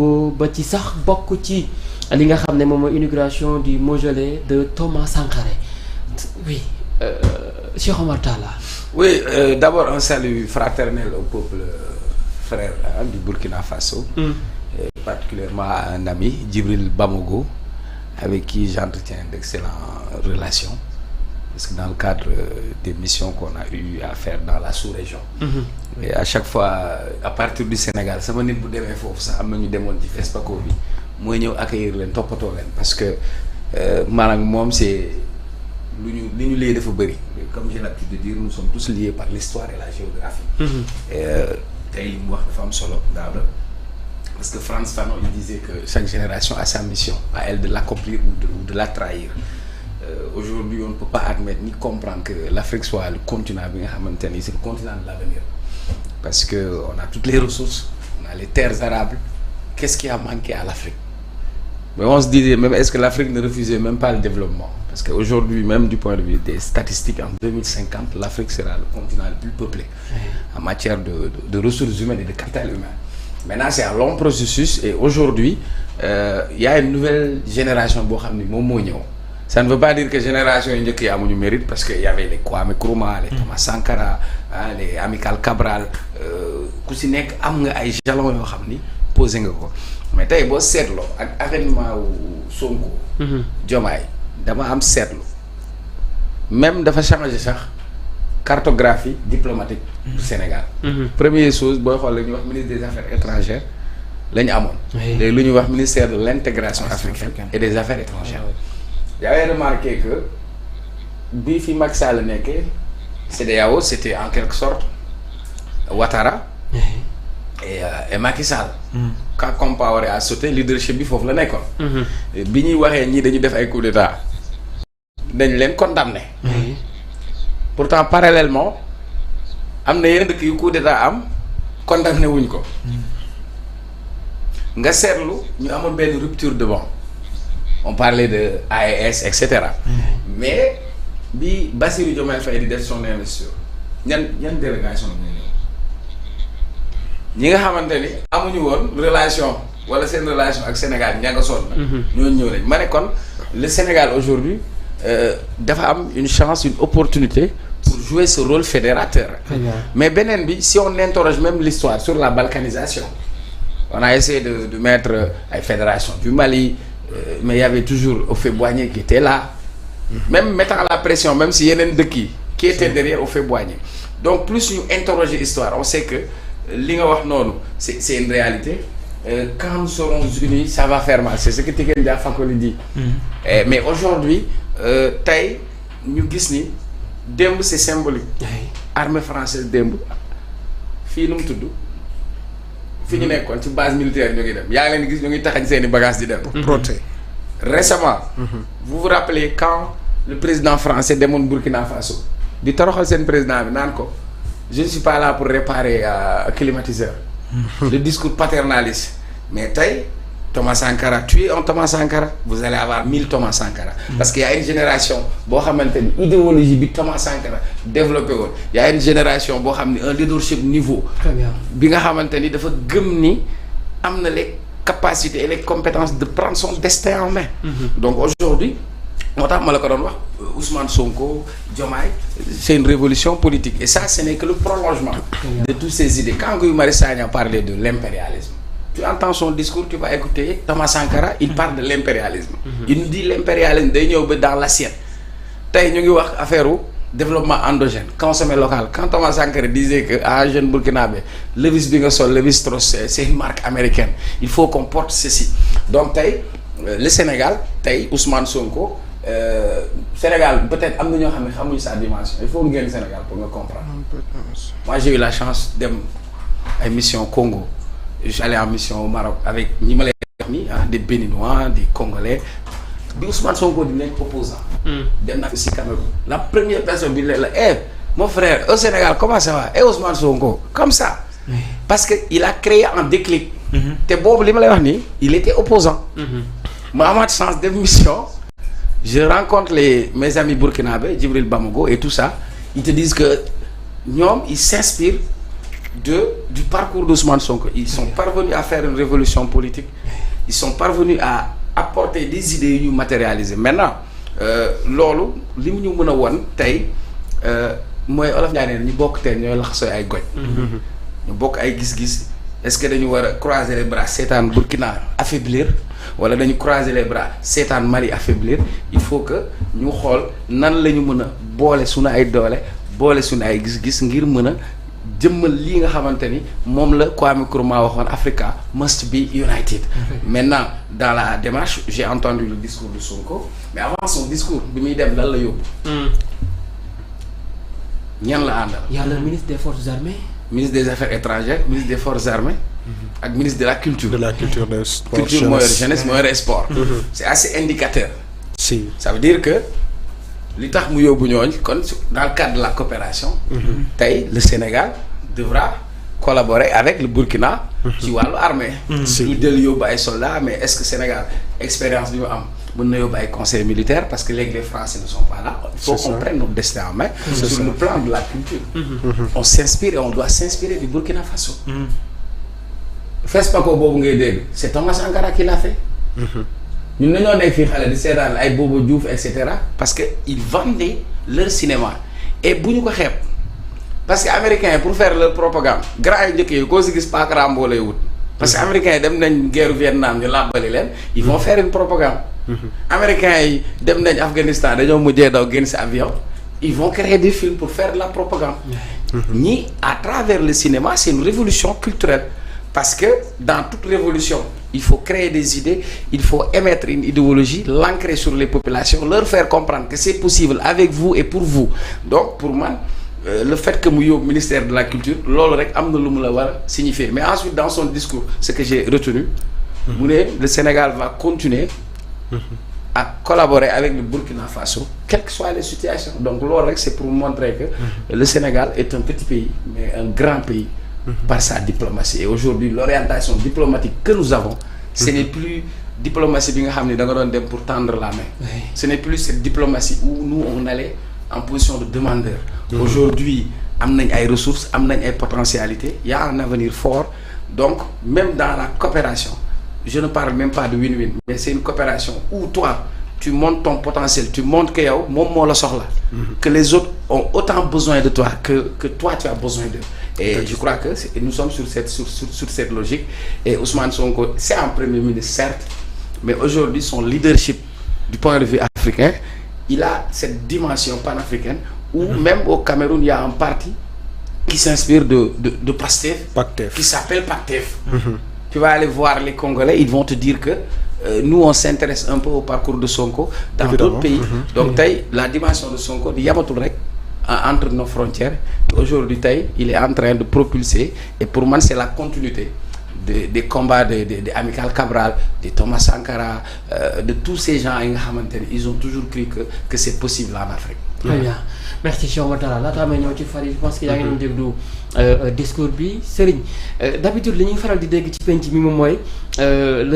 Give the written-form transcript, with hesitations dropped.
ba ci sax bokk ci li nga xam ne moom mooy inauguration du mausolée de Thomas Sankara. Oui, Cheikh Omar Talla. Oui, d'abord un salut fraternel au peuple frère du Burkina Faso, et particulièrement à un ami, Djibril Bamogo, avec qui j'entretiens d'excellentes relations, parce que dans le cadre des missions qu'on a eu à faire dans la sous-région. Et à chaque fois, à partir du Sénégal, sama nit bu demee foofu sax am na ñu demoon ci FESPACO bi mooy ñëw accueillir leen toppatoo leen parce que maanaam moom c'est li ñu lié dafa bëri. Comme j'ai l'habitude de dire, nous sommes tous liés par l'histoire et la géographie. Tey li mu wax dafa am solo daaw la parce que Frantz Fanon il disait que chaque génération a sa mission, à elle de l'accomplir ou de la trahir. Aujourd'hui on ne peut pas admettre ni comprendre que l'Afrique soit le continent bi nga xamante ni c'est le continent de l'avenir, parce que on a toutes les ressources, on a les terres arables. Qu'est-ce qui a manqué à l'Afrique? Mais on se disait même, est-ce que l'Afrique ne refusait même pas le développement? Parce qu'aujourd'hui, même du point de vue des statistiques, en 2050, l'Afrique sera le continent le plus peuplé en matière de ressources humaines et de capital humain. Maintenant, c'est un long processus et aujourd'hui, il y a une nouvelle génération boo xam ni moom moo ñëw. Ça ne veut pas dire que génération yi njëkk yi amuñu mérite, parce que y avait les Kwame Nkrumah, les Thomas Sankara, les Amilcar Cabral, ku si nekk am nga ay jalons yoo xam ni posé nga ko. Mais tey boo seetloo ak avènement wu Sonko. Diomaye dama am seetlu même dafa changé sax cartographie diplomatique du Sénégal. Première chose booy xool la ñuy wax ministre des affaires étrangères la ñu amoon. léegi lu ñuy wax ministère de l'intégration africaine et des affaires étrangères. J'avais remarqué que bi fi Macky Sall nekkee CEDEAO c'était en quelque sorte Ouattara et Macky Sall. Quand Compaoré a sauté leadership bi foofu la nekkoon. bi ñuy waxee ñii dañu def ay coup d'état dañ leen condamné. Pourtant parallèlement am na yeneen dëkk yu coup d'état am condamné wuñ ko. nga seetlu ñu amoon benn rupture de banc. On parlait de AES et cetera. Mais bi Bassirou Diomaye Faye di def son investiture ñan délégation la ñi nga xamante ni amuñu woon relation wala seen relation ak Sénégal ña nga sonn. ñooñu ñëw nañ ma ne kon le Sénégal aujourd'hui dafa am une chance, une opportunité pour jouer ce rôle fédérateur. Mais beneen bi, si on interroge même l'histoire sur la balkanisation, on a essayé de mettre ay fédération du Mali, mais il y avait toujours Houphouët-Boigny qui était là, même mettant la pression, même si yeneen dëkk yi qui était derrière Houphouët-Boigny. Donc plus ñu interroger l'histoire, on sait que li nga wax noonu c'est une réalité. Quand nous serons unis, ça va faire mal. C'est ce que Tiken Jah Fakoly dit. Mais aujourd'hui tey ñu gis ni démb c'est symbolique. Armée française démb fii nu mu tudd fi ñu nekkoon ci base militaire ñu ngi dem yaa ngi leen gis ñu ngi taxañ seeni bagages di dem. Proté. Récemment. Vous vous rappelez quand le président français demoon Burkina Faso di toroxal seen président bi naan ko je ne suis pas là pour réparer climatiseur. Le discours paternaliste. Mais tey Thomas Sankara, tu es un Thomas Sankara, vous allez avoir 1000 Thomas Sankara. Parce qu'il y a une génération boo xamante ni idéologie bi Thomas Sankara développé woon. Il y a une génération boo xam ni un leadership niveau. Très bien. Bi nga xamante ni dafa gëm ni am na les capacités et les compétences de prendre son destin en main. Donc aujourd'hui moo tax ma la ko doon wax Ousmane Sonko, Diomaye, c'est une révolution politique et ça ce n'est que le prolongement de toutes ces idées. Quand Guy Marius Sagna parlait de l'impérialisme, tu entends son discours, tu vas écouter Thomas Sankara, il parle de l'impérialisme. Il nous dit l'impérialisme day ñëw ba dans l'assiette. Tey ñu ngi wax affaire u développement endogène, consommer local. Quand Thomas Sankara disait que un jeune burkinabé, Levi's bi nga sol, Levi Strauss, c'est une marque américaine, il faut qu'on porte ceci. Donc tey le Sénégal, tey Ousmane Sonko, Sénégal peut-être am na ñoo xam ne xamuñu sa dimension, il faut nga génn Sénégal pour nga comprendre. Moi j'ai eu la chance dem ay mission Congo. Je suis allé en mission au Maroc avec ñi ma lay wax ni des Béninois, des Congolais. Bi Ousmane Sonko di nekk opposant. dem na fi si Cameroun. La première personne bi la mon frère au Sénégal comment ça va? Ousmane Sonko comme ça. Parce que il a créé un déclic. te boobu li ma lay wax nii il était opposant. ma amaat chance de mission. Je rencontre mes amis burkinabés, Djibril Bamogo et tout ça. Ils te disent que ñoom ils s'inspirent du parcours d'Ousmane Sonko. Ils sont parvenus à faire une révolution politique. Ils sont parvenus à apporter des idées yu ñu matérialiser maintenant loolu li mu ñu mën a won tey mooy olof ñaa ne ñu bokk tey ñooy laxasooy ay goj. ñu bokk ay gis-gis. Est-ce que dañu war a croiser les bras seetaan Burkina affaiblir wala dañu croiser les bras seetaan Mali affaiblir il faut que ñu xool nan la ñu mën a boole suñu ay doole boole suñu ay gis-gis ngir mën a jëmmal lii nga xamante ni moom la Kwame Nkrumah waxoon Africa must be united. Maintenant dans la démarche j'ai entendu le discours de Sonko mais avant son discours bi muy dem lan la yóbbu. ñan la àndal. y a le ministre des forces armées. Ministre des Affaires étrangères, ministre des Forces armées, ak ministre de la Culture. De la culture des sports. Culture mooy jeunesse mooy sport. C'est assez indicateur. Si. Ça veut dire que li tax mu yóbbu ñooñ kon dans le cadre de la coopération. tey le Sénégal devra collaborer avec le Burkina. ci wàllu armée. ñu del yóbbu ay soldats mais est-ce que Sénégal expérience bi mu am mën na yóbbu ay conseil militaire parce que léegi les Français ne sont pas là. Il faut qu'on prenne notre destin en main. Sur le plan de la culture. On s'inspire et on doit s'inspirer du Burkina Faso. FESPACO boobu ngay dégg c'est Thomas Sankara qui l'a fait. ñun dañoo nekk fii xale di seetaan ay Bobo Diouf et cetera parce que ils vendaient leur cinéma et bu ñu ko xeeb parce que américains yi pour faire leur propagande grand yi njëkk yi koo si gis Paak Rambo lay wut parce que américains yi dem nañ guerre Vietnam ñu làbbali leen ils vont faire une propagande. Américains yi dem nañ Afghanistan dañoo mujjee daw génn si avion ils vont créer des films pour faire de la propagande. ñii à travers le cinéma c'est une révolution culturelle. Parce que dans toute révolution, il faut créer des idées, il faut émettre une idéologie, l'ancrer sur les populations, leur faire comprendre que c'est possible avec vous et pour vous. Donc pour moi, le fait que mu yóbbu ministère de la culture loolu rek am na lu mu la war a signifier. Mais ensuite dans son discours, ce que j'ai retenu, mu ne le Sénégal va continuer à collaborer avec le Burkina Faso, quelles que soient les situations. Donc loolu rek c'est pour montrer que le Sénégal est un petit pays, mais un grand pays. Par sa diplomatie. Et aujourd'hui, l'orientation diplomatique que nous avons, ce n'est plus diplomatie bi nga xam ne da nga doon dem pour tendre la main. Ce n'est plus cette diplomatie où nous on allait en position de demandeur. Aujourd'hui, am nañ ay ressources, am nañ ay potentialités, il y a un avenir fort. Donc, même dans la coopération, je ne parle même pas de win-win, mais c'est une coopération où toi, tu montres ton potentiel, tu montres que yow moom moo la soxla. Que les autres ont autant besoin de toi que toi tu as besoin d'eux. Et je crois que nous sommes sur cette logique. Et Ousmane Sonko, c'est un premier ministre, certes, mais aujourd'hui, son leadership du point de vue africain, il a cette dimension panafricaine où même au Cameroun, il y a un parti qui s'inspire de Pastef, qui s'appelle Pastef. Tu vas aller voir les Congolais, ils vont te dire que nous, on s'intéresse un peu au parcours de Sonko dans d'autres pays. Donc, la dimension de Sonko, il y a entre nos frontières. Aujourd'hui, il est en train de propulser, et pour moi, c'est la continuité des combats de Amical Cabral, de Thomas Sankara, de tous ces gens, ils ont toujours cru que c'est possible en Afrique. Très bien. Merci Cheikh Oumar Talla laataa may ñëw ci Farid je pense que yaa ngi doon déglu discours bi Serigne d'habitude li ñuy faral di dégg ci penc mi moom mooy